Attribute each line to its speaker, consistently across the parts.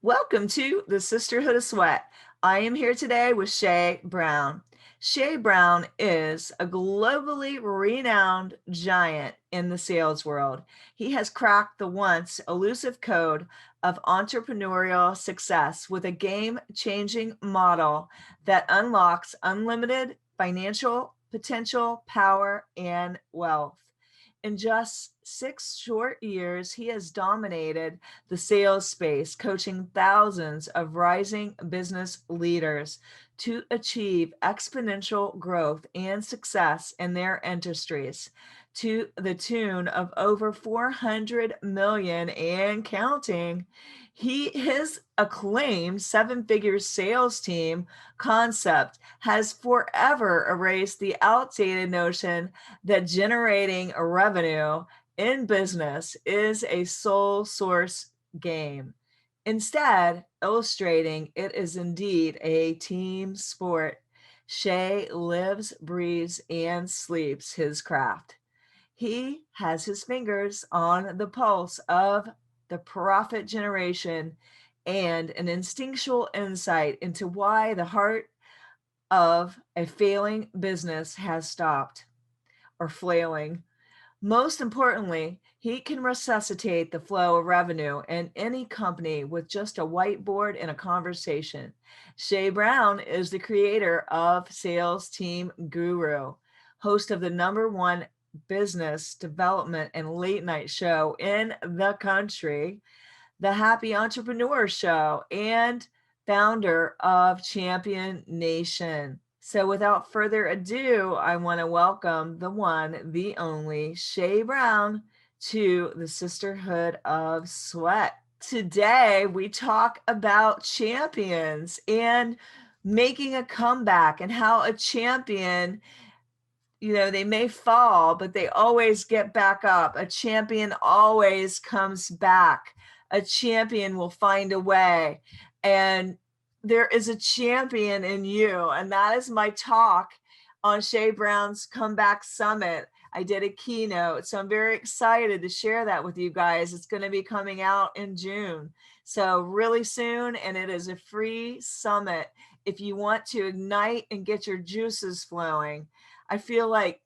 Speaker 1: Welcome to the Sisterhood of Sweat. I am here today with Shay Brown. Shay Brown is a globally renowned giant in the sales world. He has cracked the once elusive code of entrepreneurial success with a game-changing model that unlocks unlimited financial potential, power, and wealth. In just 6 short years, he has dominated the sales space, coaching thousands of rising business leaders to achieve exponential growth and success in their industries to the tune of over 400 million and counting. His acclaimed seven-figure sales team concept has forever erased the outdated notion that generating a revenue in business is a sole source game. Instead, illustrating it is indeed a team sport. Shay lives, breathes, and sleeps his craft. He has his fingers on the pulse of the profit generation and an instinctual insight into why the heart of a failing business has stopped or flailing. Most importantly, he can resuscitate the flow of revenue in any company with just a whiteboard and a conversation. Shay Brown is the creator of Sales Team Guru, host of the #1 business development and late night show in the country, the Happy Entrepreneur Show, and founder of Champion Nation. So without further ado, I want to welcome the one, the only Shay Brown to the Sisterhood of Sweat. Today, we talk about champions and making a comeback and how a champion, they may fall, but they always get back up. A champion always comes back. A champion will find a way. And there is a champion in you. And that is my talk on Shay Brown's Comeback Summit. I did a keynote, so I'm very excited to share that with you guys. It's going to be coming out in June. So really soon, and it is a free summit if you want to ignite and get your juices flowing. I feel like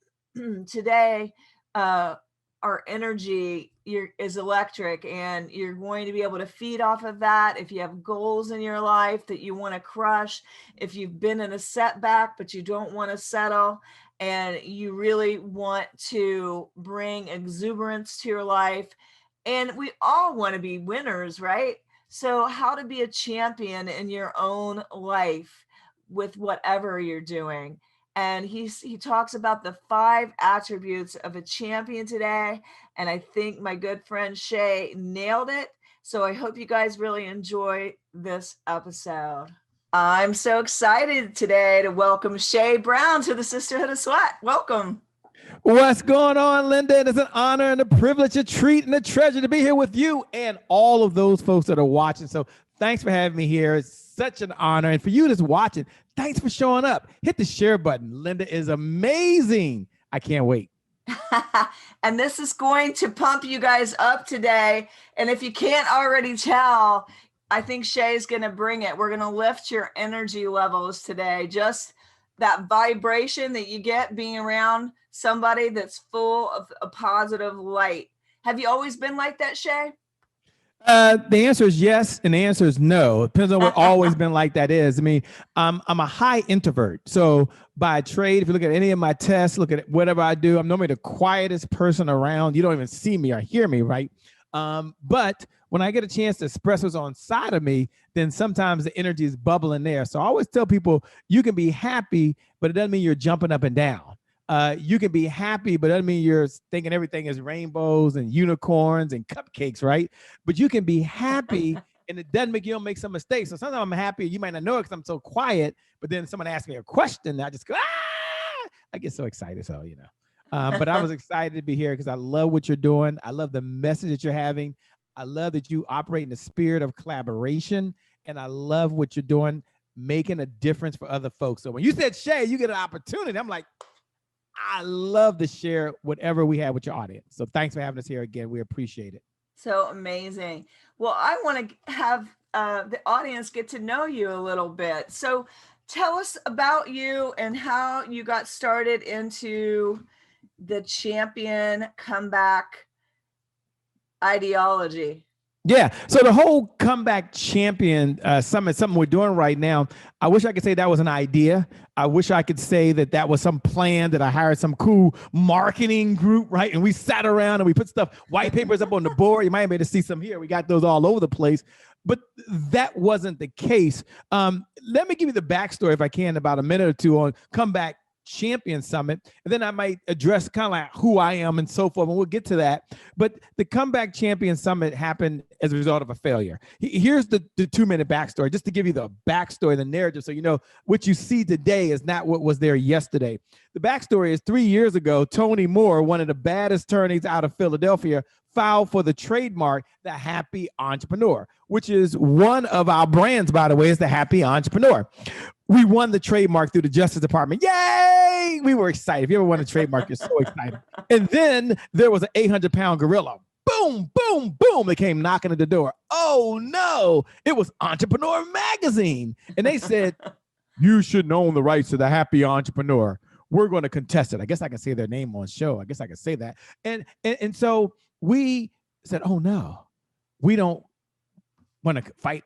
Speaker 1: today, our energy is electric, and you're going to be able to feed off of that. If you have goals in your life that you want to crush, if you've been in a setback but you don't want to settle, and you really want to bring exuberance to your life, and we all want to be winners, right? So how to be a champion in your own life with whatever you're doing. And he talks about the 5 attributes of a champion today. And I think my good friend Shay nailed it. So I hope you guys really enjoy this episode. I'm so excited today to welcome Shay Brown to the Sisterhood of Sweat. Welcome.
Speaker 2: What's going on, Linda? It is an honor and a privilege, a treat and a treasure to be here with you and all of those folks that are watching. So thanks for having me here. It's such an honor. And for you that's watching, thanks for showing up. Hit the share button. Linda is amazing. I can't wait.
Speaker 1: And this is going to pump you guys up today. And if you can't already tell, I think Shay's going to bring it. We're going to lift your energy levels today. Just that vibration that you get being around somebody that's full of a positive light. Have you always been like that, Shay?
Speaker 2: The answer is yes, and the answer is no. It depends on what always been like that is. I mean, I'm a high introvert. So by trade, if you look at any of my tests, look at whatever I do, I'm normally the quietest person around. You don't even see me or hear me, right? But when I get a chance to express what's on side of me, then sometimes the energy is bubbling there. So I always tell people you can be happy, but it doesn't mean you're jumping up and down. You can be happy, but it doesn't mean you're thinking everything is rainbows and unicorns and cupcakes, right? But you can be happy, and it doesn't make you don't make some mistakes. So sometimes I'm happy, you might not know it because I'm so quiet, but then someone asks me a question, and I just go, ah! I get so excited, so, but I was excited to be here because I love what you're doing. I love the message that you're having. I love that you operate in the spirit of collaboration, and I love what you're doing, making a difference for other folks. So when you said, Shay, you get an opportunity, I'm like, I love to share whatever we have with your audience. So thanks for having us here again. We appreciate it.
Speaker 1: So amazing. Well, I want to have the audience get to know you a little bit. So tell us about you and how you got started into the champion comeback ideology.
Speaker 2: Yeah. So the whole comeback champion summit, something we're doing right now. I wish I could say that was an idea. I wish I could say that that was some plan that I hired some cool marketing group, right? And we sat around and we put stuff, white papers up on the board. You might be able to see some here. We got those all over the place. But that wasn't the case. Let me give you the backstory, if I can, about a minute or two on comeback champion summit, and then I might address kind of like who I am and so forth, and we'll get to that. But the comeback champion summit happened as a result of a failure. Here's the 2-minute backstory, just to give you the backstory, the narrative, so you know what you see today is not what was there yesterday. The backstory is 3 years ago, Tony Moore, one of the baddest attorneys out of Philadelphia, filed for the trademark, the Happy Entrepreneur, which is one of our brands, by the way, is the Happy Entrepreneur. We won the trademark through the Justice Department. Yay! We were excited. If you ever won a trademark, you're so excited. And then there was an 800-pound gorilla. Boom, boom, boom. They came knocking at the door. Oh, no. It was Entrepreneur Magazine. And they said, you shouldn't own the rights to the Happy Entrepreneur. We're going to contest it. I guess I can say their name on show. I guess I can say that. And so we said, oh, no, we don't want to fight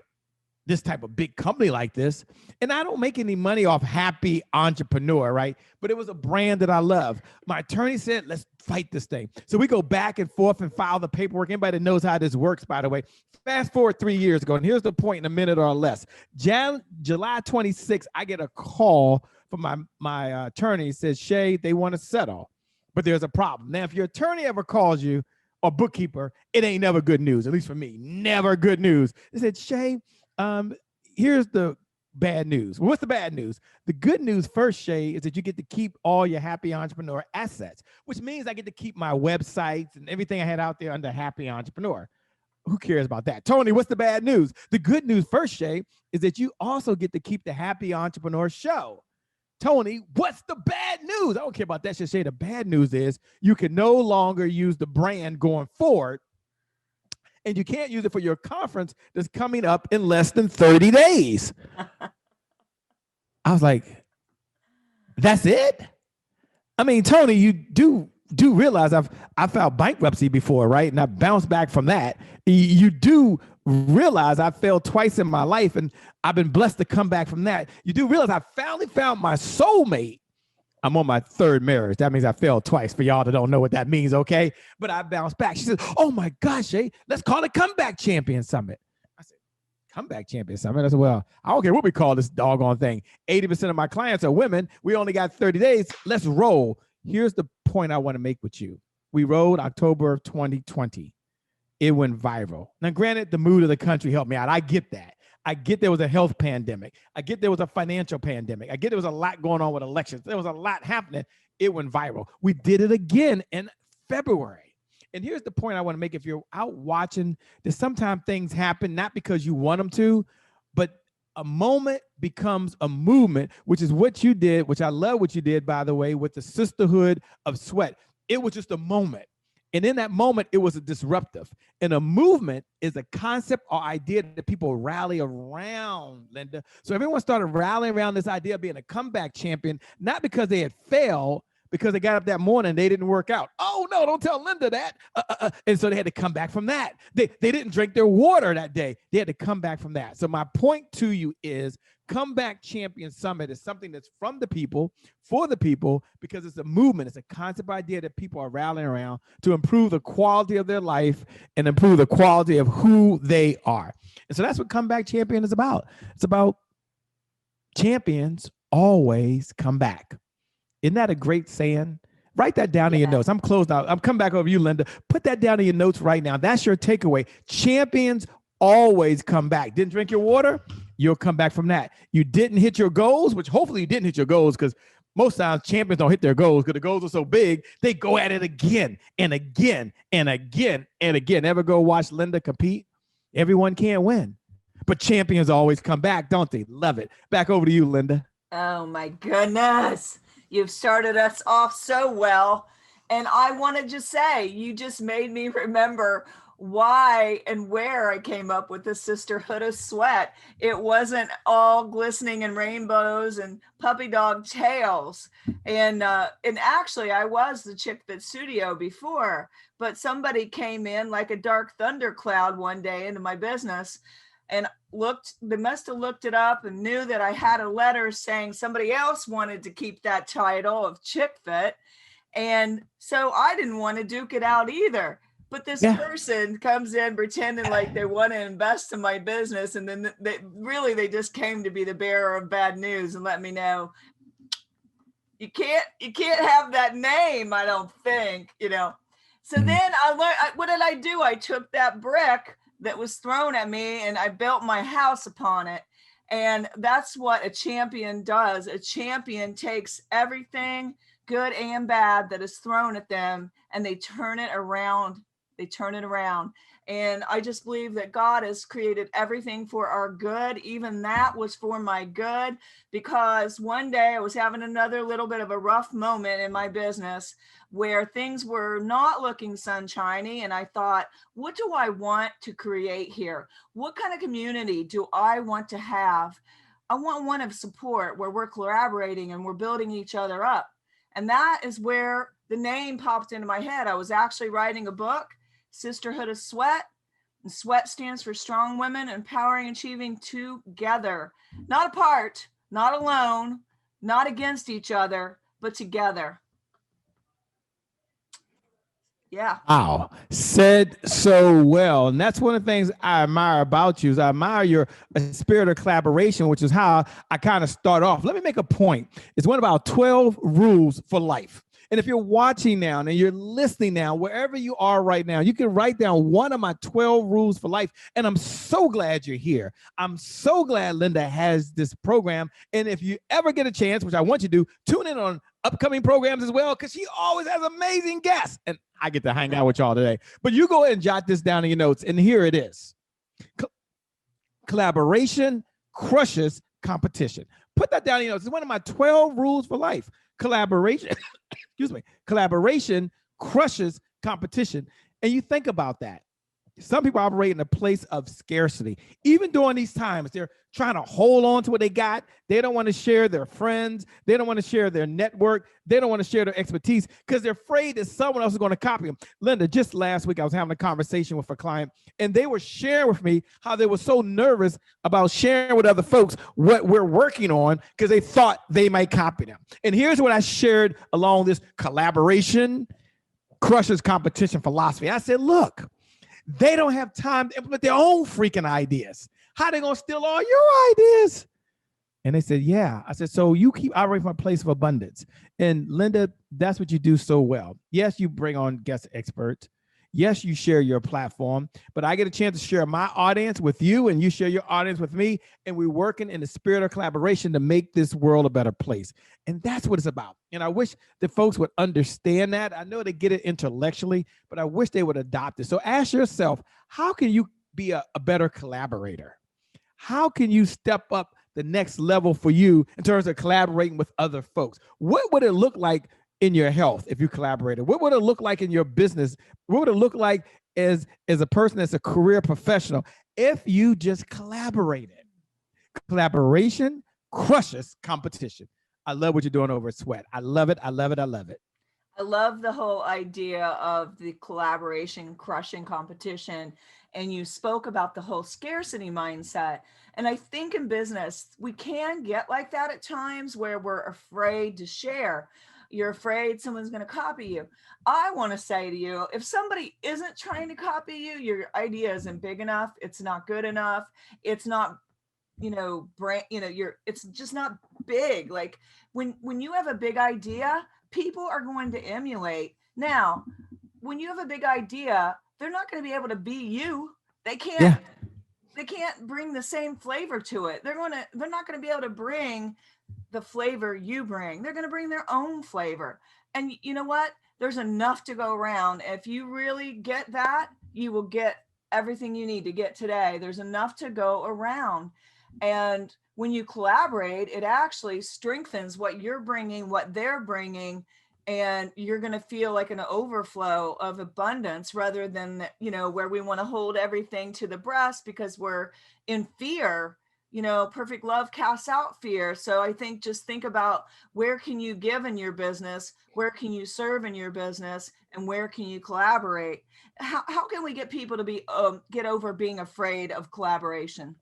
Speaker 2: this type of big company like this. And I don't make any money off Happy Entrepreneur, right? But it was a brand that I love. My attorney said, let's fight this thing. So we go back and forth and file the paperwork. Anybody that knows how this works, by the way, fast forward 3 years ago. And here's the point in a minute or less. July 26th, I get a call from my attorney. Says, Shay, they want to settle, but there's a problem. Now, if your attorney ever calls you or bookkeeper, it ain't never good news, at least for me, never good news. They said, Shay, here's the bad news. What's the bad news? The good news first, Shay, is that you get to keep all your Happy Entrepreneur assets, which means I get to keep my websites and everything I had out there under Happy Entrepreneur. Who cares about that? Tony, what's the bad news? The good news first, Shay, is that you also get to keep the Happy Entrepreneur show. Tony, what's the bad news? I don't care about that shit, Shay. The bad news is you can no longer use the brand going forward, and you can't use it for your conference that's coming up in less than 30 days. I was like, that's it? I mean, Tony, you do realize I filed bankruptcy before, right? And I bounced back from that. You do realize I failed twice in my life, and I've been blessed to come back from that. You do realize I finally found my soulmate. I'm on my third marriage. That means I failed twice, for y'all that don't know what that means, okay? But I bounced back. She said, oh my gosh, Shay, let's call it Comeback Champion Summit. I said, Comeback Champion Summit? I said, well, I don't care what we call this doggone thing. 80% of my clients are women. We only got 30 days. Let's roll. Here's the point I want to make with you. We rode October of 2020. It went viral. Now, granted, the mood of the country helped me out. I get that. I get there was a health pandemic. I get there was a financial pandemic. I get there was a lot going on with elections. There was a lot happening. It went viral. We did it again in February. And here's the point I want to make. If you're out watching, that sometimes things happen not because you want them to, but a moment becomes a movement, which is what you did, which I love what you did, by the way, with the Sisterhood of Sweat. It was just a moment. And in that moment, it was a disruptive. And a movement is a concept or idea that people rally around, Linda. So everyone started rallying around this idea of being a comeback champion, not because they had failed, because they got up that morning and they didn't work out. Oh, no, don't tell Linda that. And so they had to come back from that. They didn't drink their water that day. They had to come back from that. So my point to you is Comeback Champion Summit is something that's from the people, for the people, because it's a movement. It's a concept idea that people are rallying around to improve the quality of their life and improve the quality of who they are. And so that's what Comeback Champion is about. It's about champions always come back. Isn't that a great saying? Write that down in your notes. I'm closed out. I'm coming back over you, Linda. Put that down in your notes right now. That's your takeaway. Champions always come back. Didn't drink your water? You'll come back from that. You didn't hit your goals, which hopefully you didn't hit your goals, because most times champions don't hit their goals because the goals are so big. They go at it again and again and again and again. Ever go watch Linda compete? Everyone can't win, but champions always come back, don't they? Love it. Back over to you, Linda.
Speaker 1: Oh my goodness. You've started us off so well. And I want to just say, you just made me remember why and where I came up with the Sisterhood of Sweat. It wasn't all glistening and rainbows and puppy dog tails. And actually, I was the chick that studio before, but somebody came in like a dark thundercloud one day into my business and they must have looked it up and knew that I had a letter saying somebody else wanted to keep that title of chick fit. And so I didn't want to duke it out either. But this
Speaker 2: Yeah.
Speaker 1: person comes in pretending like they want to invest in my business. And then they just came to be the bearer of bad news and let me know you can't have that name, I don't think, you know. So
Speaker 2: Mhm.
Speaker 1: then I learned, what did I do? I took that brick that was thrown at me and I built my house upon it. And that's what a champion does. A champion takes everything good and bad that is thrown at them and they turn it around. They turn it around. And I just believe that God has created everything for our good. Even that was for my good, because one day I was having another little bit of a rough moment in my business where things were not looking sunshiny. And I thought, what do I want to create here? What kind of community do I want to have? I want one of support where we're collaborating and we're building each other up. And that is where the name popped into my head. I was actually writing a book, Sisterhood of Sweat. And SWEAT stands for Strong Women Empowering Achieving Together, not apart, not alone, not against each other, but together. Yeah.
Speaker 2: Wow, said so well. And that's one of the things I admire about you is I admire your spirit of collaboration, which is how I kind of start off. Let me make a point. It's one of our 12 rules for life. And if you're watching now and you're listening now, wherever you are right now, you can write down one of my 12 rules for life. And I'm so glad you're here. I'm so glad Linda has this program. And if you ever get a chance, which I want you to do, tune in on upcoming programs as well, because she always has amazing guests. And I get to hang out with y'all today. But you go ahead and jot this down in your notes. And here it is. Collaboration crushes competition. Put that down in your notes. It's one of my 12 rules for life. Collaboration, excuse me, collaboration crushes competition. And you think about that. Some people operate in a place of scarcity. Even during these times, they're trying to hold on to what they got. They don't want to share their friends. They don't want to share their network. They don't want to share their expertise because they're afraid that someone else is going to copy them. Linda, just last week, I was having a conversation with a client, and they were sharing with me how they were so nervous about sharing with other folks what we're working on because they thought they might copy them. And here's what I shared along this collaboration crushes competition philosophy. I said, look, they don't have time to implement their own freaking ideas. How are they going to steal all your ideas? And they said, yeah. I said, so you keep operating from a place of abundance. And Linda, that's what you do so well. Yes, you bring on guest experts. Yes, you share your platform, but I get a chance to share my audience with you and you share your audience with me. And we're working in the spirit of collaboration to make this world a better place. And that's what it's about. And I wish that folks would understand that. I know they get it intellectually, but I wish they would adopt it. So ask yourself, how can you be a better collaborator? How can you step up the next level for you in terms of collaborating with other folks? What would it look like in your health if you collaborated? What would it look like in your business? What would it look like as a person that's a career professional if you just collaborated? Collaboration crushes competition. I love what you're doing over at Sweat. I love it. I love it. I love it.
Speaker 1: I love the whole idea of the collaboration crushing competition. And you spoke about the whole scarcity mindset. And I think in business, we can get like that at times where we're afraid to share. You're afraid someone's going to copy you. I want to say to you, if somebody isn't trying to copy you, your idea isn't big enough, it's not good enough, it's not, brand, it's just not big. Like when you have a big idea, people are going to emulate. Now, when you have a big idea, they're not going to be able to be you. They can't
Speaker 2: Yeah.
Speaker 1: they can't bring the same flavor to it. They're not going to be able to bring the flavor you bring. They're going to bring their own flavor. And you know what? There's enough to go around. If you really get that, you will get everything you need to get today. There's enough to go around. And when you collaborate, it actually strengthens what you're bringing, what they're bringing, and you're going to feel like an overflow of abundance rather than, where we want to hold everything to the breast because we're in fear. Perfect love casts out fear. So I think just think about, where can you give in your business, where can you serve in your business, and where can you collaborate? How can we get people to get over being afraid of collaboration?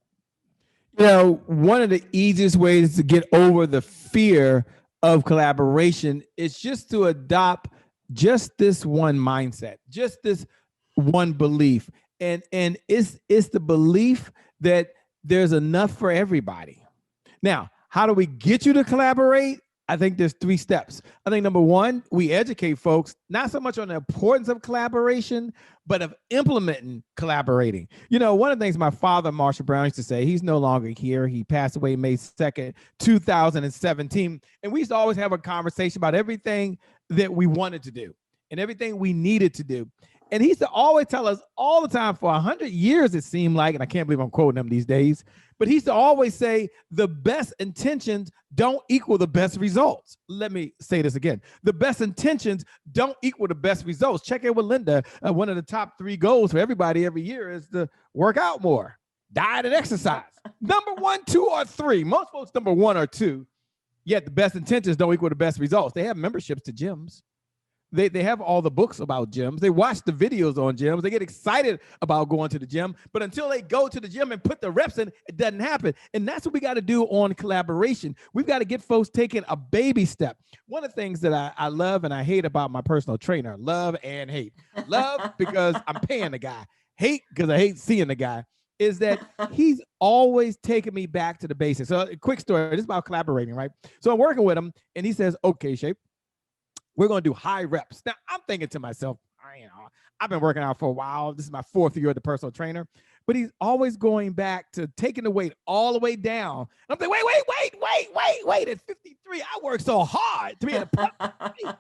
Speaker 2: One of the easiest ways to get over the fear of collaboration is just to adopt just this one mindset, just this one belief. And it's the belief that there's enough for everybody. Now, how do we get you to collaborate? I think there's 3 steps. I think number 1, we educate folks not so much on the importance of collaboration, but of implementing collaborating. One of the things my father, Marshall Brown, used to say, he's no longer here. He passed away May 2nd, 2017. And we used to always have a conversation about everything that we wanted to do and everything we needed to do. And he used to always tell us all the time for 100 years, it seemed like, and I can't believe I'm quoting him these days, but he used to always say, the best intentions don't equal the best results. Let me say this again. The best intentions don't equal the best results. Check in with Linda. One of the top 3 goals for everybody every year is to work out more, diet and exercise. Number 1, 2, or 3. Most folks number 1 or 2, yet the best intentions don't equal the best results. They have memberships to gyms. They have all the books about gyms. They watch the videos on gyms. They get excited about going to the gym. But until they go to the gym and put the reps in, it doesn't happen. And that's what we got to do on collaboration. We've got to get folks taking a baby step. One of the things that I love and I hate about my personal trainer, love and hate. Love because I'm paying the guy. Hate because I hate seeing the guy. Is that he's always taking me back to the basics. So a quick story. This is about collaborating, right? So I'm working with him and he says, okay, Shape, we're going to do high reps. Now, I'm thinking to myself, I've been working out for a while. This is my 4th year as the personal trainer. But he's always going back to taking the weight all the way down. And I'm thinking, wait. At 53, I worked so hard to be able to put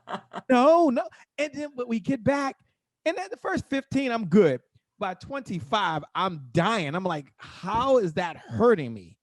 Speaker 2: no. And then when we get back, and at the first 15, I'm good. By 25, I'm dying. I'm like, how is that hurting me?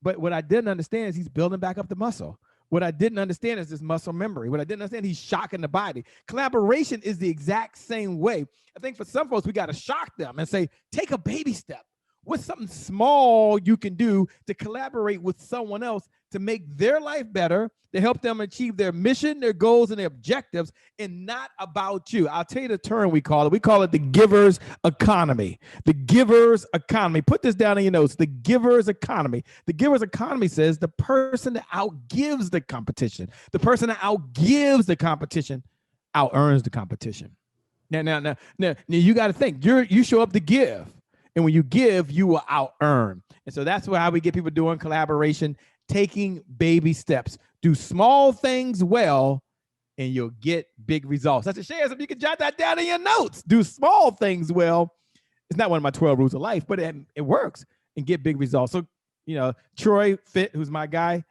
Speaker 2: But what I didn't understand is he's building back up the muscle. What I didn't understand is this muscle memory. What I didn't understand, he's shocking the body. Collaboration is the exact same way. I think for some folks, we got to shock them and say, take a baby step. What's something small you can do to collaborate with someone else to make their life better, to help them achieve their mission, their goals, and their objectives, and not about you? I'll tell you the term we call it. We call it the giver's economy. The giver's economy. Put this down in your notes. The giver's economy. The giver's economy says the person that outgives the competition, the person that outgives the competition, out-earns the competition. Now, you got to think. You show up to give. And when you give, you will out-earn. And so that's how we get people doing collaboration, taking baby steps. Do small things well, and you'll get big results. That's a share. So you can jot that down in your notes. Do small things well. It's not one of my 12 rules of life, but it works and get big results. So, Troy Fit, who's my guy,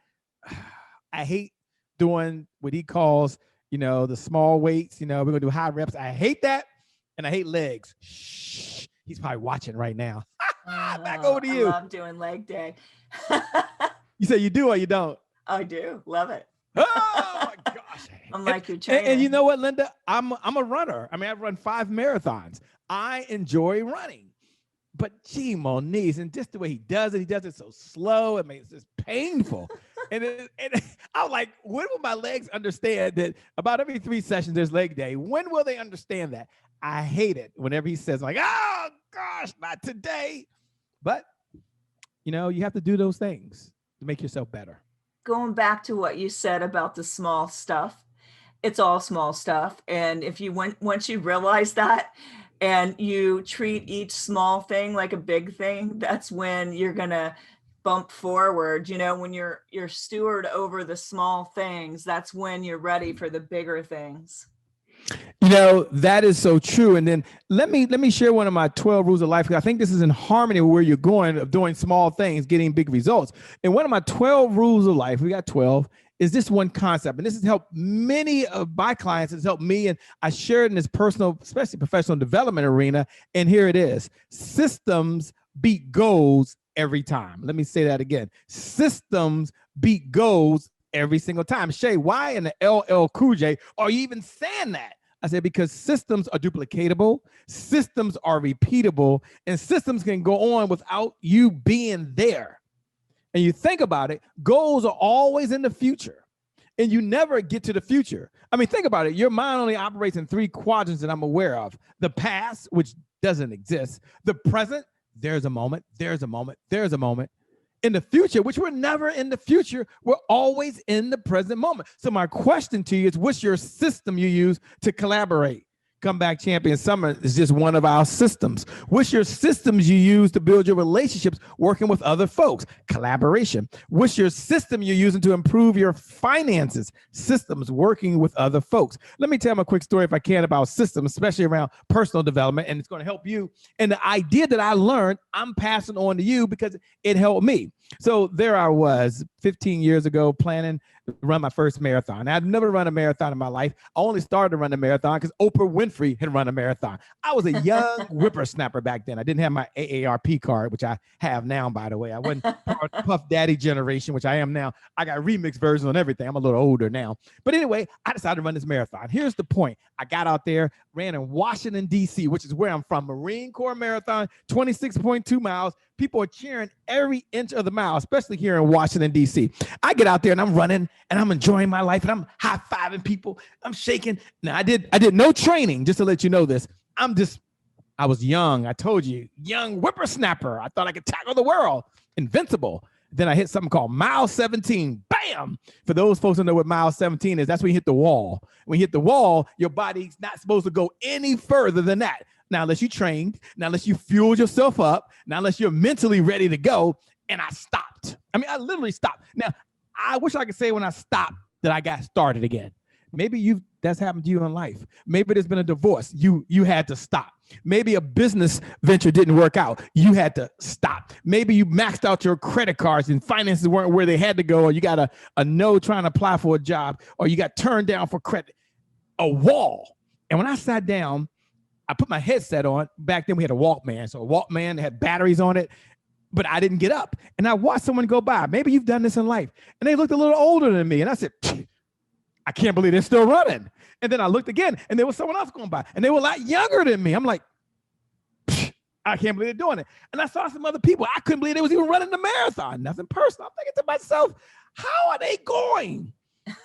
Speaker 2: I hate doing what he calls, the small weights. We're going to do high reps. I hate that. And I hate legs. Shh. He's probably watching right now. Back over to you.
Speaker 1: I love doing leg day.
Speaker 2: You say you do or you don't?
Speaker 1: I do. Love it.
Speaker 2: Oh my gosh.
Speaker 1: I'm like your trainer.
Speaker 2: And you know what, Linda? I'm a runner. I mean, I've run 5 marathons. I enjoy running. But gee, Moniz, and just the way he does it so slow. It makes it painful. and I'm like, when will my legs understand that about every 3 sessions there's leg day? When will they understand that? I hate it whenever he says, like, oh gosh, not today. But you have to do those things to make yourself better.
Speaker 1: Going back to what you said about the small stuff, it's all small stuff. And if you once you realize that and you treat each small thing like a big thing, that's when you're gonna bump forward. When you're steward over the small things, that's when you're ready for the bigger things.
Speaker 2: That is so true. And then let me share one of my 12 rules of life, because I think this is in harmony with where you're going of doing small things, getting big results. And one of my 12 rules of life, we got 12, is this one concept. And this has helped many of my clients. It's helped me. And I share it in this personal, especially professional development arena. And here it is. Systems beat goals every time. Let me say that again. Systems beat goals every single time. Shay, why in the LL Cool J are you even saying that? I said, because systems are duplicatable, systems are repeatable, and systems can go on without you being there. And you think about it, goals are always in the future, and you never get to the future. I mean, think about it. Your mind only operates in 3 quadrants that I'm aware of: the past, which doesn't exist; the present, there's a moment, there's a moment, there's a moment; in the future, which we're never in the future, we're always in the present moment. So my question to you is, what's your system you use to collaborate? Comeback Champion Summer is just one of our systems. What's your systems you use to build your relationships working with other folks? Collaboration. What's your system you're using to improve your finances? Systems, working with other folks. Let me tell them a quick story, if I can, about systems, especially around personal development, and it's going to help you. And the idea that I learned, I'm passing on to you because it helped me. So there I was 15 years ago planning to run my first marathon. I'd never run a marathon in my life. I only started to run a marathon because Oprah Winfrey had run a marathon. I was a young whippersnapper back then. I didn't have my AARP card, which I have now, by the way. I wasn't part of Puff Daddy generation, which I am now. I got remix versions on everything. I'm a little older now. But anyway, I decided to run this marathon. Here's the point. I got out there, ran in Washington, D.C., which is where I'm from. Marine Corps Marathon, 26.2 miles. People are cheering every inch of the mile, especially here in Washington, D.C. I get out there and I'm running and I'm enjoying my life and I'm high-fiving people. I'm shaking. Now, I did no training, just to let you know this. I was young. I told you, young whippersnapper. I thought I could tackle the world. Invincible. Then I hit something called mile 17. Bam! For those folks who know what mile 17 is, that's when you hit the wall. When you hit the wall, your body's not supposed to go any further than that. Now, unless you trained, now unless you fueled yourself up, now unless you're mentally ready to go, and I stopped. I mean, I literally stopped. Now, I wish I could say when I stopped that I got started again. Maybe that's happened to you in life. Maybe there's been a divorce. You had to stop. Maybe a business venture didn't work out. You had to stop. Maybe you maxed out your credit cards and finances weren't where they had to go, or you got a no trying to apply for a job, or you got turned down for credit. A wall. And when I sat down, I put my headset on. Back then we had a Walkman. So a Walkman had batteries on it, but I didn't get up. And I watched someone go by. Maybe you've done this in life. And they looked a little older than me. And I said, I can't believe they're still running. And then I looked again and there was someone else going by and they were a lot younger than me. I'm like, I can't believe they're doing it. And I saw some other people. I couldn't believe they was even running the marathon. Nothing personal. I'm thinking to myself, how are they going?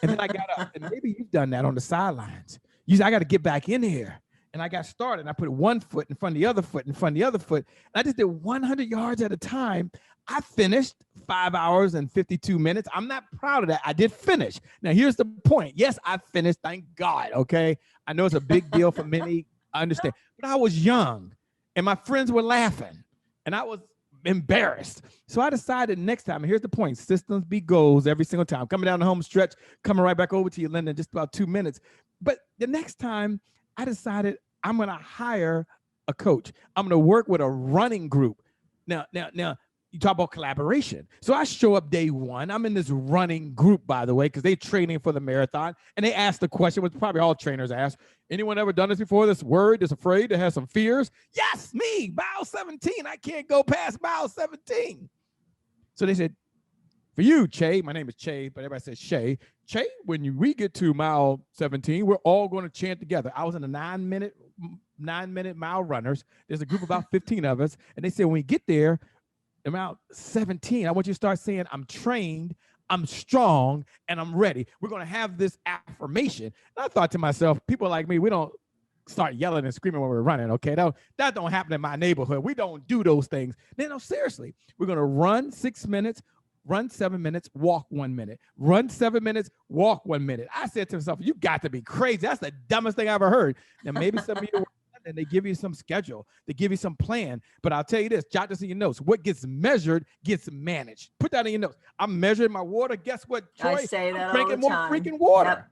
Speaker 2: And then I got up, and maybe you've done that on the sidelines. You said, I got to get back in here. And I got started, and I put one foot in front of the other foot, in front of the other foot. And I just did 100 yards at a time. I finished 5 hours and 52 minutes. I'm not proud of that. I did finish. Now, here's the point. Yes, I finished. Thank God. Okay. I know it's a big deal for many. I understand. But I was young, and my friends were laughing, and I was embarrassed. So I decided next time, and here's the point, systems beat goals every single time. Coming down the home stretch, coming right back over to you, Linda, in just about 2 minutes. But the next time, I decided I'm going to hire a coach. I'm going to work with a running group. Now, you talk about collaboration. So I show up day one. I'm in this running group, by the way, because they're training for the marathon. And they asked the question, which probably all trainers ask, anyone ever done this before? That's worried, that's afraid, that has some fears? Yes, me, mile 17. I can't go past mile 17. So they said, for you, Che, my name is Che, but everybody says Shay. Che, when we get to mile 17, we're all going to chant together. I was in the 9-minute mile runners. There's a group of about 15 of us. And they said, when we get there, about 17, I want you to start saying, I'm trained, I'm strong, and I'm ready. We're going to have this affirmation. And I thought to myself, people like me, we don't start yelling and screaming when we're running, okay? That don't happen in my neighborhood. We don't do those things. No, seriously. We're going to run 6 minutes, run 7 minutes, walk 1 minute. Run 7 minutes, walk 1 minute. I said to myself, you got to be crazy. That's the dumbest thing I ever heard. Now, maybe some of you and they give you some schedule, they give you some plan. But I'll tell you this, jot this in your notes. What gets measured gets managed. Put that in your notes. I'm measuring my water. Guess what, Troy?
Speaker 1: I say that
Speaker 2: I'm drinking more
Speaker 1: time.
Speaker 2: freaking water.
Speaker 1: Yep.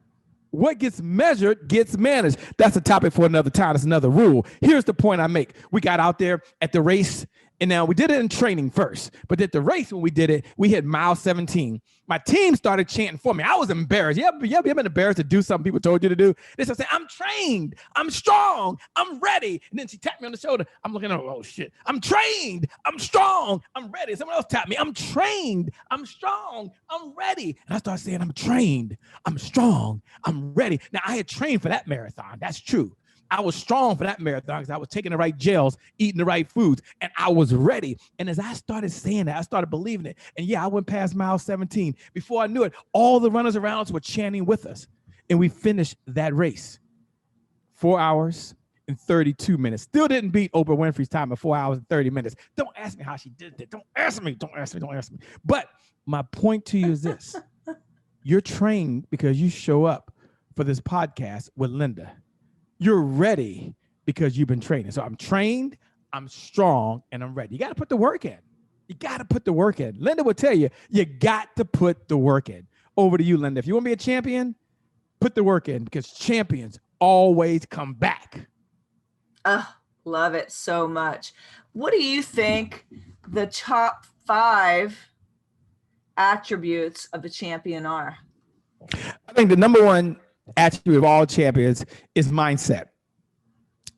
Speaker 2: What gets measured gets managed. That's a topic for another time. It's another rule. Here's the point I make. We got out there at the race, And now we did it in training first, but at the race, when we did it, we hit mile 17. My team started chanting for me. I was embarrassed. You ever been embarrassed to do something people told you to do? They started saying, I'm trained, I'm strong, I'm ready. And then she tapped me on the shoulder. I'm looking at her, oh shit, I'm trained, I'm strong, I'm ready. Someone else tapped me, I'm trained, I'm strong, I'm ready. And I started saying, I'm trained, I'm strong, I'm ready. Now I had trained for that marathon. That's true. I was strong for that marathon because I was taking the right gels, eating the right foods, and I was ready. And as I started saying that, I started believing it. And yeah, I went past mile 17. Before I knew it, all the runners around us were chanting with us. And we finished that race. 4 hours and 32 minutes. Still didn't beat Oprah Winfrey's time of 4 hours and 30 minutes. Don't ask me how she did that. Don't ask me. But my point to you is this. You're trained because you show up for this podcast with Linda. You're ready because you've been training. So I'm trained, I'm strong, and I'm ready. You got to put the work in. You got to put the work in. Linda will tell you, you got to put the work in. Over to you, Linda. If you want to be a champion, put the work in because champions always come back.
Speaker 1: Oh, love it so much. What do you think the top 5 attributes of a champion are?
Speaker 2: I think the number one attribute of all champions is mindset.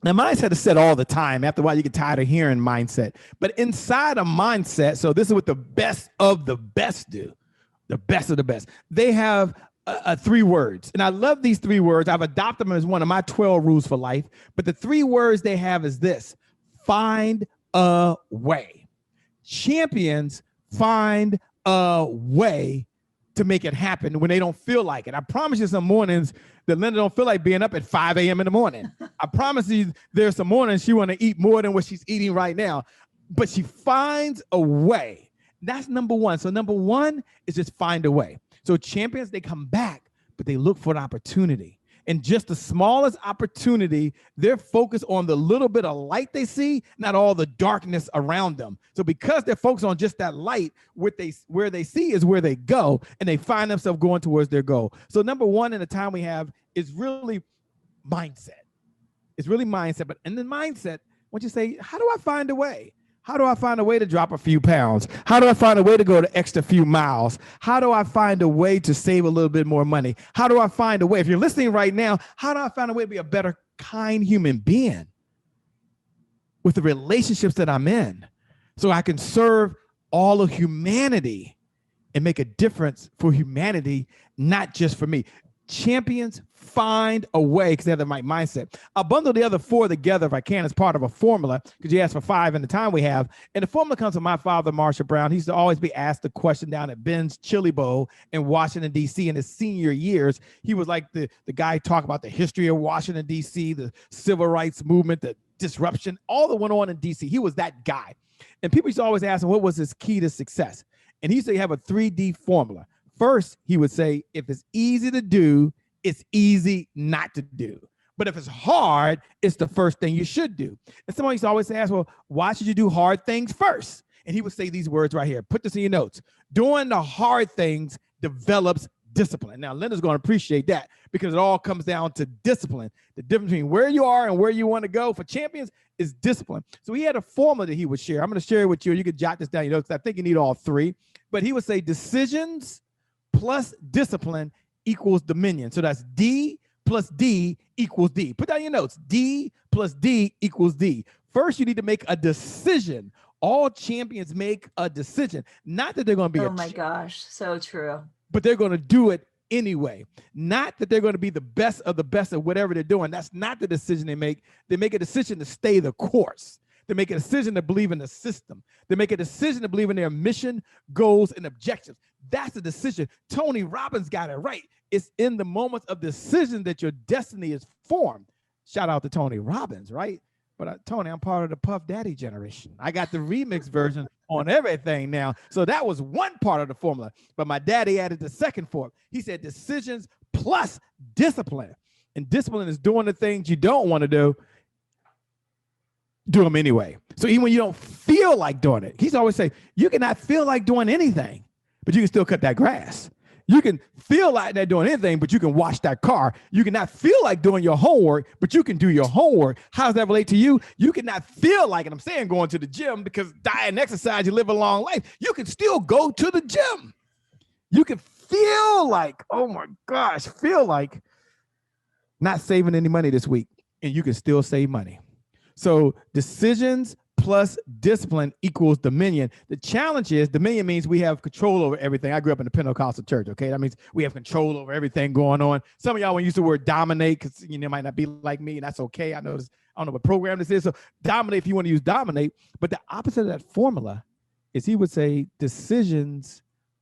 Speaker 2: Now, mindset is said all the time. After a while, you get tired of hearing mindset. But inside a mindset, so this is what the best of the best do. The best of the best. They have 3 words. And I love these 3 words. I've adopted them as one of my 12 rules for life. But the 3 words they have is this: find a way. Champions find a way to make it happen when they don't feel like it. I promise you some mornings that Linda don't feel like being up at 5 a.m. in the morning. I promise you there's some mornings she want to eat more than what she's eating right now, but she finds a way. That's number one. So number one is just find a way. So champions, they come back, but they look for an opportunity. And just the smallest opportunity, they're focused on the little bit of light they see, not all the darkness around them. So because they're focused on just that light, where they see is where they go, and they find themselves going towards their goal. So number one in the time we have is really mindset. It's really mindset. But in the mindset, once you say, how do I find a way? How do I find a way to drop a few pounds? How do I find a way to go the extra few miles? How do I find a way to save a little bit more money? How do I find a way? If you're listening right now, how do I find a way to be a better, kind human being with the relationships that I'm in so I can serve all of humanity and make a difference for humanity, not just for me? Champions find a way because they have the right mindset. I'll bundle the other 4 together if I can as part of a formula because you asked for 5 in the time we have. And the formula comes from my father, Marshall Brown. He used to always be asked the question down at Ben's Chili Bowl in Washington, D.C. in his senior years. He was like the guy talk about the history of Washington, D.C., the civil rights movement, the disruption, all that went on in D.C. He was that guy. And people used to always ask him, what was his key to success? And he used to have a 3D formula. First, he would say, if it's easy to do, it's easy not to do. But if it's hard, it's the first thing you should do. And someone used to always ask, well, why should you do hard things first? And he would say these words right here. Put this in your notes. Doing the hard things develops discipline. Now, Linda's going to appreciate that because it all comes down to discipline. The difference between where you are and where you want to go for champions is discipline. So he had a formula that he would share. I'm going to share it with you. You can jot this down, because I think you need all 3. But he would say decisions plus discipline equals dominion. So that's D plus D equals D. Put down your notes. D plus D equals D. First, you need to make a decision. All champions make a decision. Not that they're going to be
Speaker 1: oh my gosh, so true.
Speaker 2: But they're going to do it anyway. Not that they're going to be the best of whatever they're doing. That's not the decision they make. They make a decision to stay the course. They make a decision to believe in the system. They make a decision to believe in their mission, goals, and objectives. That's the decision. Tony Robbins got it right. It's in the moments of decision that your destiny is formed. Shout out to Tony Robbins, right? But Tony, I'm part of the Puff Daddy generation. I got the remix version on everything now. So that was one part of the formula. But my daddy added the second form. He said decisions plus discipline. And discipline is doing the things you don't want to do them anyway. So even when you don't feel like doing it, he's always saying, you cannot feel like doing anything, but you can still cut that grass. You can feel like not doing anything, but you can wash that car. You cannot feel like doing your homework, but you can do your homework. How does that relate to you? You cannot feel like, and I'm saying going to the gym because diet and exercise, you live a long life. You can still go to the gym. You can feel like, oh my gosh, feel like not saving any money this week, and you can still save money. So decisions plus discipline equals dominion. The challenge is dominion means we have control over everything. I grew up in the Pentecostal church, okay? That means we have control over everything going on. Some of y'all want to use the word dominate because you know might not be like me, and that's okay. I know this, I don't know what program this is. So dominate if you want to use dominate, but the opposite of that formula is he would say decisions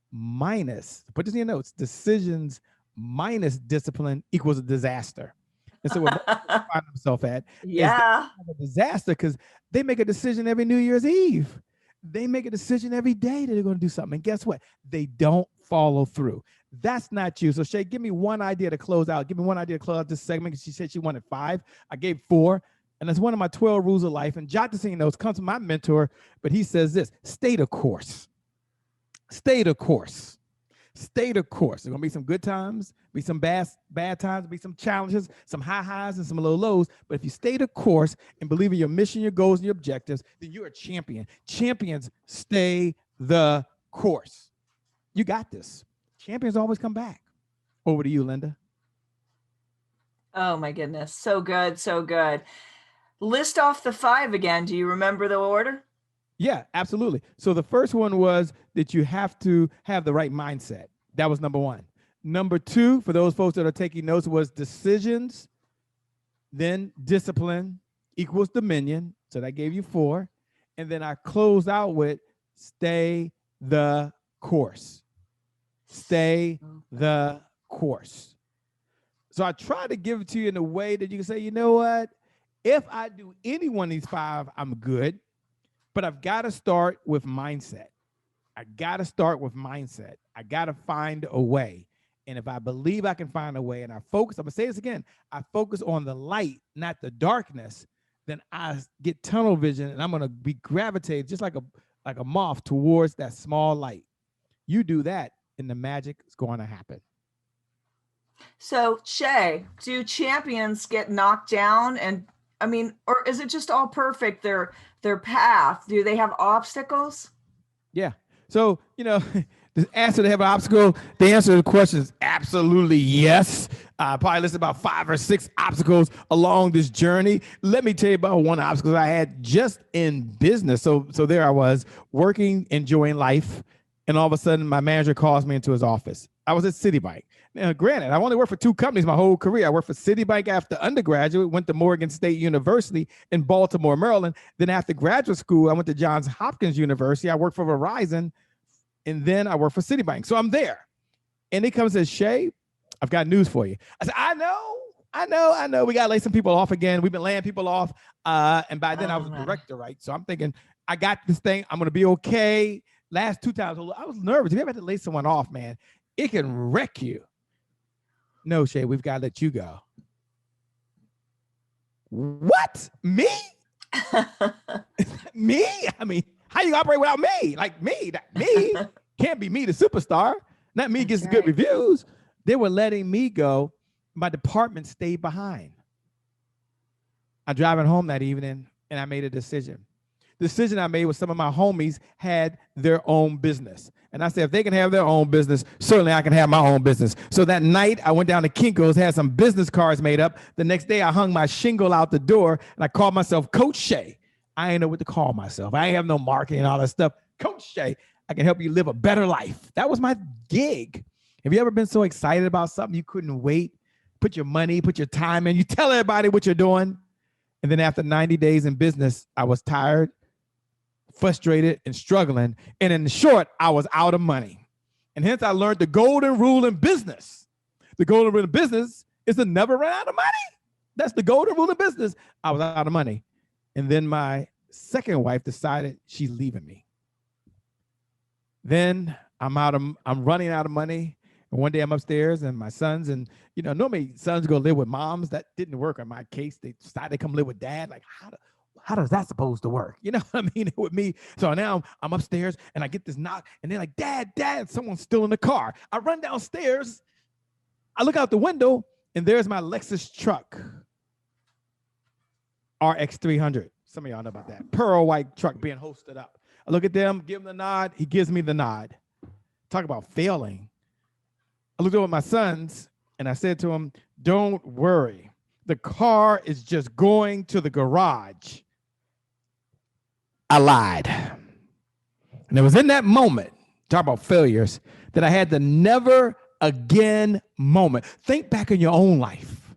Speaker 2: minus, put this in your notes, decisions minus discipline equals a disaster. And so what most people find themselves at is a disaster because they make a decision every New Year's Eve. They make a decision every day that they're going to do something. And guess what? They don't follow through. That's not you. So Shay, give me one idea to close out. Give me one idea to close out this segment because she said she wanted 5. I gave 4. And that's one of my 12 rules of life. And jot this in your notes, comes from my mentor, but he says this: stay the course. Stay the course. Stay the course. There's going to be some good times, be some bad times, be some challenges, some high highs and some low lows. But if you stay the course and believe in your mission, your goals, and your objectives, then you're a champion. Champions stay the course. You got this. Champions always come back. Over to you, Linda.
Speaker 1: Oh my goodness. So good. So good. List off the 5 again. Do you remember the order?
Speaker 2: Yeah, absolutely. So the first one was that you have to have the right mindset. That was number 1. Number 2, for those folks that are taking notes, was decisions, then discipline equals dominion. So that gave you 4. And then I closed out with stay the course. Stay the course. So I try to give it to you in a way that you can say, you know what? If I do any one of these 5, I'm good. But I've got to start with mindset. I got to start with mindset. I got to find a way. And if I believe I can find a way and I focus, I'm going to say this again, I focus on the light, not the darkness, then I get tunnel vision and I'm going to be gravitated just like a moth towards that small light. You do that and the magic is going to happen.
Speaker 1: So, Shay, do champions get knocked down? And I mean, or is it just all perfect, their path? Do they have obstacles?
Speaker 2: Yeah. So, you know, the answer to have an obstacle, the answer to the question is absolutely yes. I probably listed about 5 or 6 obstacles along this journey. Let me tell you about one obstacle I had just in business. So there I was working, enjoying life. And all of a sudden my manager calls me into his office. I was at Citibank. Now, granted, I only worked for 2 companies my whole career. I worked for Citibank after undergraduate, went to Morgan State University in Baltimore, Maryland. Then after graduate school, I went to Johns Hopkins University. I worked for Verizon, and then I worked for Citibank. So I'm there. And he comes and says, Shay, I've got news for you. I said, I know. We got to lay some people off again. We've been laying people off. And by then I was a director, right? So I'm thinking, I got this thing. I'm going to be okay. Last 2 times, I was nervous. If you ever had to lay someone off, man, it can wreck you. No, Shay, we've got to let you go. What? Me? Me? I mean, how you operate without me? Like me? Me? Can't be me, the superstar. Not me gets good reviews. They were letting me go. My department stayed behind. I'm driving home that evening, and I made a decision. The decision I made was some of my homies had their own business. And I said, if they can have their own business, certainly I can have my own business. So that night I went down to Kinko's, had some business cards made up. The next day I hung my shingle out the door and I called myself Coach Shay. I ain't know what to call myself. I ain't have no marketing and all that stuff. Coach Shay, I can help you live a better life. That was my gig. Have you ever been so excited about something you couldn't wait? Put your money, put your time in. You tell everybody what you're doing. And then after 90 days in business, I was tired, frustrated, and struggling. And in short, I was out of money. And hence I learned the golden rule in business. The golden rule in business is to never run out of money. That's the golden rule in business. I was out of money. And then my second wife decided she's leaving me. Then I'm running out of money. And one day I'm upstairs and my sons, and normally sons go live with moms. That didn't work in my case. They decided to come live with dad. Like, how does that supposed to work? You know what I mean? With me. So now I'm upstairs and I get this knock and they're like, Dad, someone's still in the car. I run downstairs. I look out the window and there's my Lexus truck, RX 300. Some of y'all know about that. Pearl white truck being hosted up. I look at them, give him the nod. He gives me the nod. Talk about failing. I looked over at my sons and I said to him, don't worry. The car is just going to the garage. I lied. And it was in that moment, talk about failures, that I had the never again moment. Think back in your own life.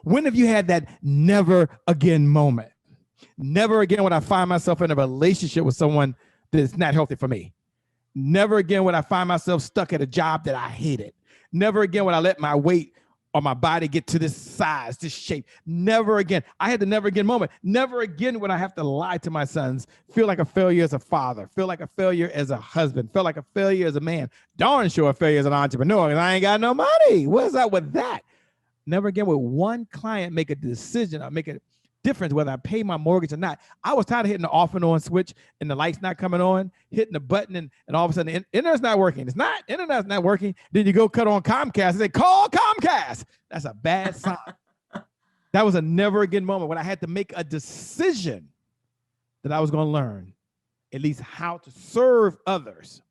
Speaker 2: When have you had that never again moment? Never again would I find myself in a relationship with someone that is not healthy for me. Never again would I find myself stuck at a job that I hated. Never again would I let my weight or my body get to this size, this shape. Never again. I had the never again moment. Never again would I have to lie to my sons, feel like a failure as a father, feel like a failure as a husband, feel like a failure as a man. Darn sure a failure as an entrepreneur because I ain't got no money. What's up with that? Never again would one client make a decision or make a difference whether I pay my mortgage or not. I was tired of hitting the off and on switch and the lights not coming on, hitting the button and all of a sudden the internet's not working. Internet's not working. Then you go cut on Comcast and say, call Comcast. That's a bad sign. That was a never again moment when I had to make a decision that I was going to learn at least how to serve others.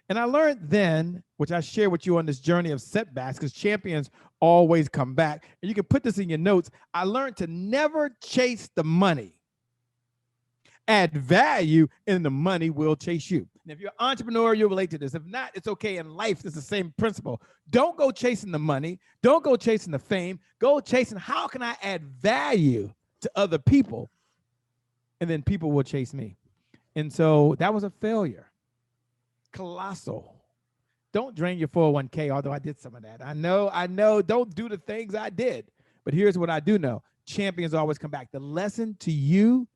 Speaker 2: And I learned then, which I share with you on this journey of setbacks, because champions always come back. And you can put this in your notes. I learned to never chase the money. Add value, and the money will chase you. And if you're an entrepreneur, you'll relate to this. If not, it's okay. In life, it's the same principle. Don't go chasing the money. Don't go chasing the fame. Go chasing how can I add value to other people? And then people will chase me. And so that was a failure. Colossal. Don't drain your 401k, although I did some of that. I know, don't do the things I did. But here's what I do know. Champions always come back. The lesson to you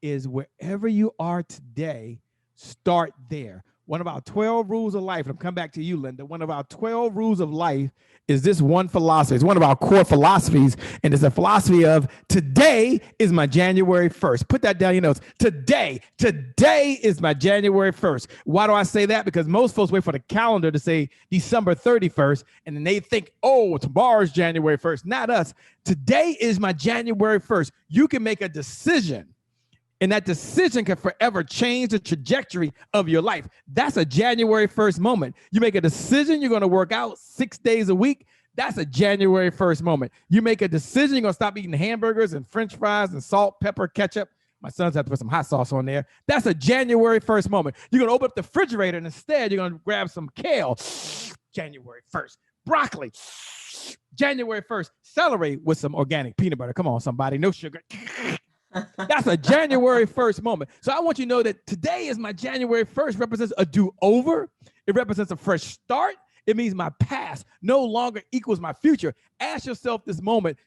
Speaker 2: is wherever you are today, start there. One of our 12 rules of life, and I'll come back to you, Linda. One of our 12 rules of life is this one philosophy. It's one of our core philosophies, and it's a philosophy of today is my January 1st. Put that down in your notes. Today is my January 1st. Why do I say that? Because most folks wait for the calendar to say December 31st, and then they think, oh, tomorrow's January 1st. Not us. Today is my January 1st. You can make a decision. And that decision can forever change the trajectory of your life. That's a January 1st moment. You make a decision, you're going to work out 6 days a week. That's a January 1st moment. You make a decision, you're going to stop eating hamburgers and French fries and salt, pepper, ketchup. My sons have to put some hot sauce on there. That's a January 1st moment. You're going to open up the refrigerator and instead you're going to grab some kale. January 1st. Broccoli. January 1st. Celery with some organic peanut butter. Come on, somebody. No sugar. That's a January 1st moment. So I want you to know that today is my January 1st represents a do-over. It represents a fresh start. It means my past no longer equals my future. Ask yourself this moment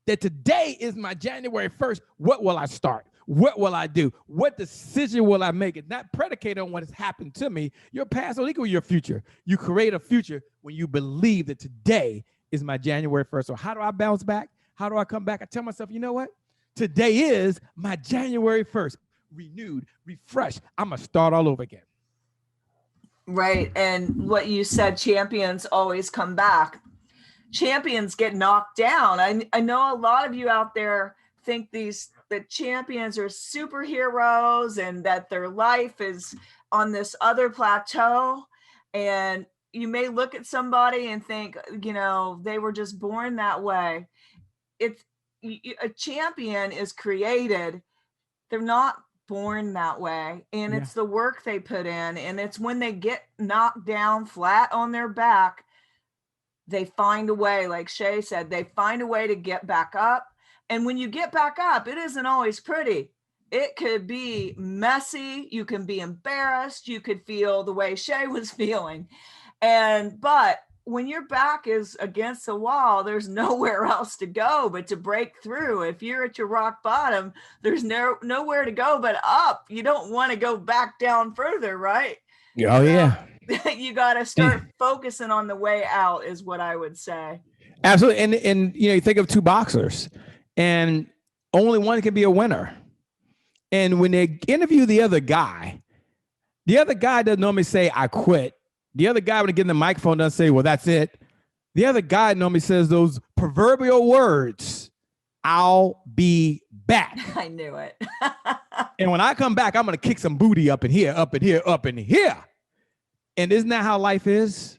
Speaker 2: that today is my January 1st. What will I start? What will I do? What decision will I make? It's not predicated on what has happened to me. Your past will equal your future. You create a future when you believe that today is my January 1st. So how do I bounce back? How do I come back? I tell myself, you know what? Today is my January 1st, renewed, refreshed. I'm going to start all over again.
Speaker 1: Right. And what you said, champions always come back. Champions get knocked down. I know a lot of you out there think that champions are superheroes and that their life is on this other plateau. And you may look at somebody and think, they were just born that way. A champion is created. They're not born that way. And it's the work they put in. And it's when they get knocked down flat on their back, they find a way, like Shay said, they find a way to get back up. And when you get back up, it isn't always pretty. It could be messy. You can be embarrassed. You could feel the way Shay was feeling. But when your back is against the wall, there's nowhere else to go but to break through. If you're at your rock bottom, there's nowhere to go but up. You don't want to go back down further, right?
Speaker 2: Oh, yeah.
Speaker 1: You got to start focusing on the way out is what I would say.
Speaker 2: Absolutely. And you think of two boxers and only one can be a winner. And when they interview the other guy doesn't normally say, I quit. The other guy, when they get in the microphone, doesn't say, well, that's it. The other guy normally says those proverbial words, I'll be back.
Speaker 1: I knew it.
Speaker 2: And when I come back, I'm going to kick some booty up in here, up in here, up in here. And isn't that how life is?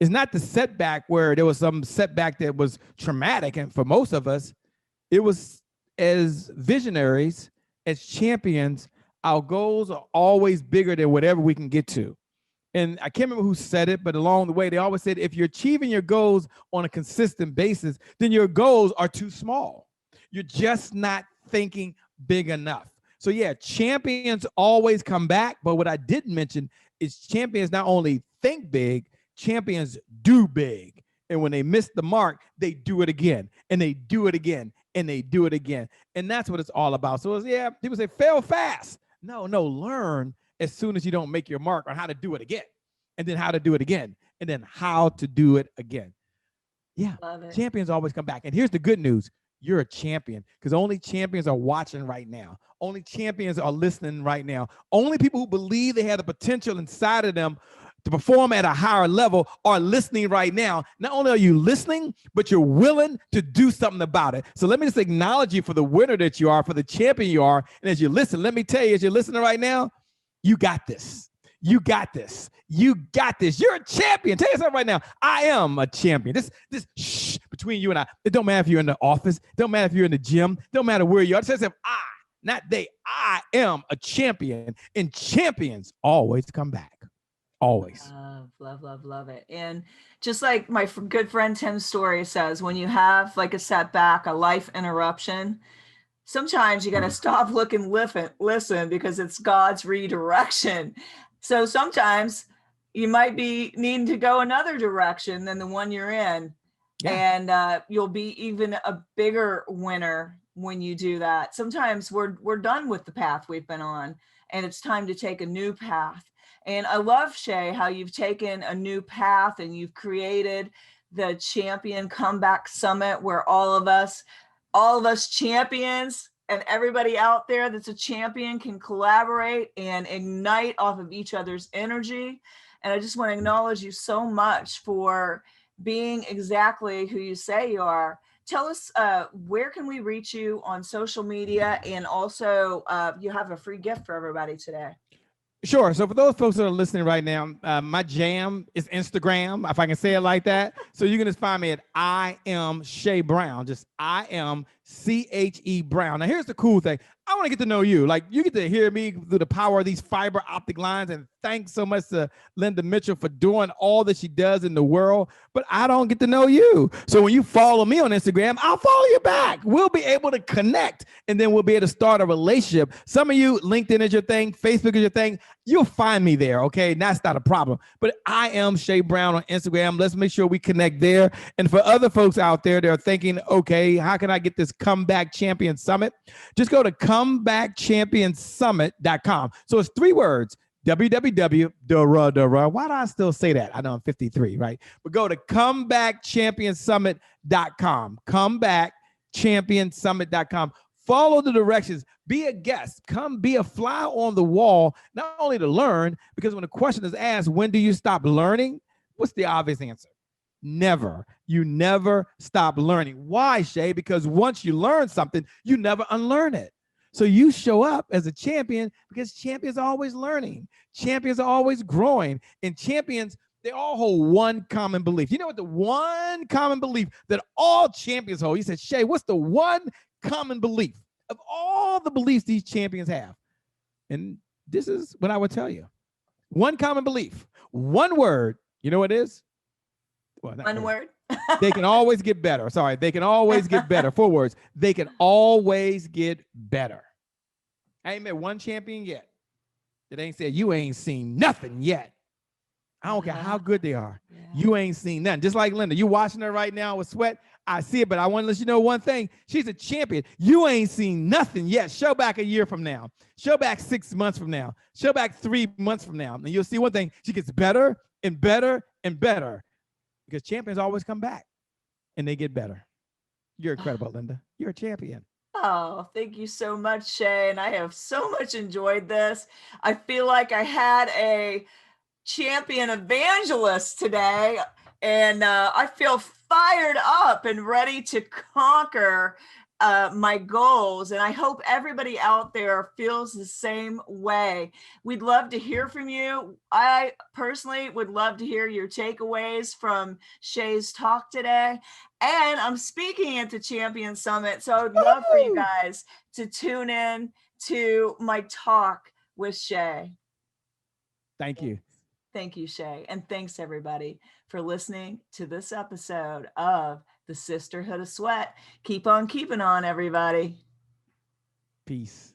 Speaker 2: It's not the setback where there was some setback that was traumatic. And for most of us, it was, as visionaries, as champions, our goals are always bigger than whatever we can get to. And I can't remember who said it, but along the way, they always said, if you're achieving your goals on a consistent basis, then your goals are too small. You're just not thinking big enough. So yeah, champions always come back. But what I didn't mention is champions not only think big, champions do big. And when they miss the mark, they do it again, and they do it again, and they do it again. And that's what it's all about. So it's, yeah, people say fail fast. No, learn as soon as you don't make your mark on how to do it again, and then how to do it again, and then how to do it again. Yeah, champions always come back. And here's the good news. You're a champion, because only champions are watching right now. Only champions are listening right now. Only people who believe they have the potential inside of them to perform at a higher level are listening right now. Not only are you listening, but you're willing to do something about it. So let me just acknowledge you for the winner that you are, for the champion you are. And as you listen, let me tell you, as you're listening right now, you got this. You got this. You got this. You're a champion. Tell yourself right now, I am a champion. This shh between you and I. It don't matter if you're in the office. It don't matter if you're in the gym. It don't matter where you are. Tell yourself, I, not they. I am a champion. And champions always come back. Always.
Speaker 1: Love it. And just like my good friend Tim's story says, when you have like a setback, a life interruption, sometimes you got to stop, look, and listen, because it's God's redirection. So sometimes you might be needing to go another direction than the one you're in. Yeah. And you'll be even a bigger winner when you do that. Sometimes we're done with the path we've been on, and it's time to take a new path. And I love, Shay, how you've taken a new path and you've created the Champion Comeback Summit, where all of us champions and everybody out there that's a champion can collaborate and ignite off of each other's energy. And I just want to acknowledge you so much for being exactly who you say you are. Tell us, where can we reach you on social media? And also, you have a free gift for everybody today.
Speaker 2: Sure. So for those folks that are listening right now, my jam is Instagram, if I can say it like that. So you can just find me at I am Shay Brown, just I am CHE Brown. Now here's the cool thing. I want to get to know you. Like, you get to hear me through the power of these fiber optic lines. And thanks so much to Linda Mitchell for doing all that she does in the world. But I don't get to know you. So when you follow me on Instagram, I'll follow you back. We'll be able to connect, and then we'll be able to start a relationship. Some of you, LinkedIn is your thing, Facebook is your thing. You'll find me there, okay? And that's not a problem. But I am Shay Brown on Instagram. Let's make sure we connect there. And for other folks out there that are thinking, okay, how can I get this Comeback Champion Summit? Just go to comebackchampionsummit.com. So it's 3 words, www. Why do I still say that? I know I'm 53, right? But go to comebackchampionsummit.com, comebackchampionsummit.com. Follow the directions. Be a guest. Come be a fly on the wall, not only to learn, because when the question is asked, when do you stop learning? What's the obvious answer? Never. You never stop learning. Why, Shay? Because once you learn something, you never unlearn it. So you show up as a champion because champions are always learning. Champions are always growing. And champions, they all hold one common belief. You know what the one common belief that all champions hold? He said, Shay, what's the one common belief of all the beliefs these champions have? And this is what I would tell you. One common belief, one word. You know what it is? Well,
Speaker 1: one word.
Speaker 2: They can always get better. Sorry, they can always get better. 4 words. They can always get better. I ain't met one champion yet that ain't said, you ain't seen nothing yet. I don't care how good they are. Yeah. You ain't seen nothing. Just like Linda, you watching her right now with Sweat. I see it, but I want to let you know one thing. She's a champion. You ain't seen nothing yet. Show back a year from now. Show back 6 months from now. Show back 3 months from now. And you'll see one thing. She gets better and better and better, because champions always come back and they get better. You're incredible, Linda. You're a champion.
Speaker 1: Oh, thank you so much, Shay. And I have so much enjoyed this. I feel like I had a champion evangelist today, and I feel fired up and ready to conquer my goals. And I hope everybody out there feels the same way. We'd love to hear from you. I personally would love to hear your takeaways from Shay's talk today. And I'm speaking at the Champion Summit, so I would love for you
Speaker 2: Woo!
Speaker 1: guys to tune in to my talk with Shay.
Speaker 2: Thank you.
Speaker 1: Thank you, Shay. And thanks, everybody, for listening to this episode of the Sisterhood of Sweat. Keep on keeping on, everybody.
Speaker 2: Peace.